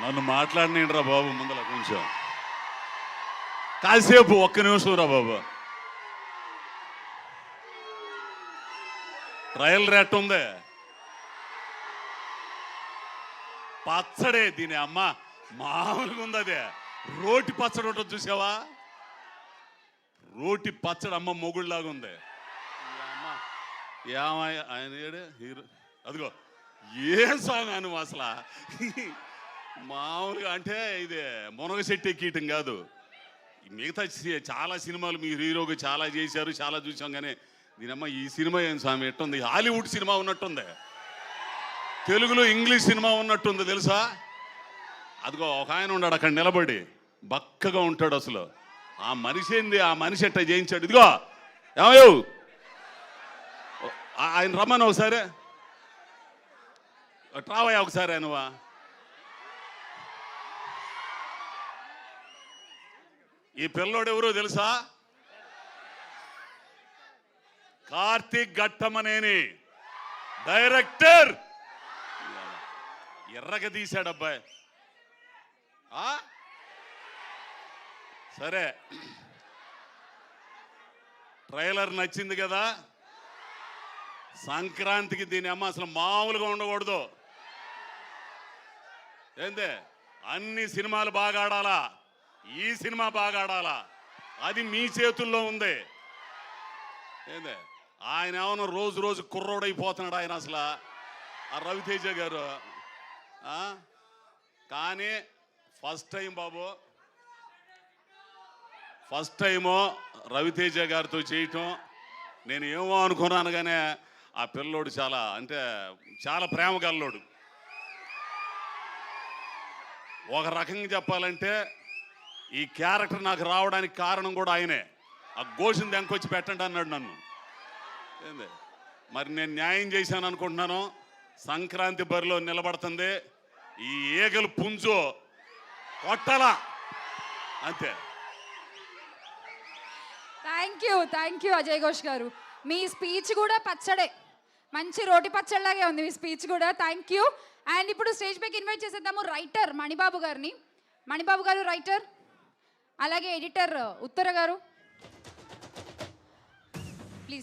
నన్ను మాట్లాడినండి రా బాబు, ముందల కొంచెం కాసేపు ఒక్క నిమిషం రా బాబు. ట్రయల్ రేట్ ఉంది, పచ్చడే దీని అమ్మ మామూలుగా ఉంది. అదే రోటి పచ్చడి ఉంటుంది చూసావా, రోటి పచ్చడి అమ్మ మొగుళ్ళలాగా ఉంది. ఏమయ్య ఆయన ఏడే హీరో, అదిగో ఏ సాంగ్ అని అసలు మామూలుగా అంటే ఇది మునగశెట్టి ఎక్కీయటం కాదు. మిగతా చాలా సినిమాలు మీ హీరోగా చాలా చేశారు, చాలా చూసాం. కానీ దీనమ్మ ఈ సినిమా ఏం స్వామి ఎట్టుంది, హాలీవుడ్ సినిమా ఉన్నట్టుంది, తెలుగులో ఇంగ్లీష్ సినిమా ఉన్నట్టుంది తెలుసా. అదిగో ఒక ఆయన ఉన్నాడు అక్కడ నిలబడి, బక్కగా ఉంటాడు అసలు. ఆ మనిషి ఏంది, ఆ మనిషి ఎట్ట చేయించాడు. ఇదిగో ఏమయ్యో ఆయన రమ్మని ఒకసారి ట్రావయ్యా ఒకసారి. నువ్వా ఈ పిల్లోడు ఎవరో తెలుసా, కార్తీక్ ఘట్టమనేని డైరెక్టర్. ఎర్రగా తీశాడు అబ్బాయి. సరే ట్రైలర్ నచ్చింది కదా, సంక్రాంతికి దీని అమ్మ అసలు మామూలుగా ఉండకూడదు. ఏందే అన్ని సినిమాలు బాగా ఆడాలా, ఈ సినిమా బాగా ఆడాలా, అది మీ చేతుల్లో ఉంది. ఏందే ఆయన ఏమన్నా రోజు రోజు కుర్రోడైపోతున్నాడు ఆయన అసలు, ఆ రవితేజ గారు. కానీ ఫస్ట్ టైం బాబు, ఫస్ట్ టైము రవితేజ గారితో చేయటం నేను ఏమో అనుకున్నాను. కానీ ఆ పిల్లోడు చాలా అంటే చాలా ప్రేమ గల్లోడు. ఒక రకంగా చెప్పాలంటే ఈ క్యారెక్టర్ నాకు రావడానికి కారణం కూడా ఆయనే. ఆ గోషిని దెంకొచ్చి పెట్టండి అన్నాడు నన్ను. ఏంది మరి నేను న్యాయం చేశాను అనుకుంటున్నాను. సంక్రాంతి బరిలో నిలబడుతుంది, ఈ ఈగలు పుంజు కొట్టలా అంతే. థ్యాంక్ యూ అజయ్ ఘోష్ గారు. మీ స్పీచ్ కూడా పచ్చడే, మంచి రోటి పచ్చడిలాగే ఉంది మీ స్పీచ్ కూడా. Thank you. అండ్ ఇప్పుడు స్టేజ్ పైకి ఇన్వైట్ చేసేద్దాము రైటర్ మణిబాబు గారిని. మణిబాబు గారు రైటర్, అలాగే ఎడిటర్ ఉత్తర గారు.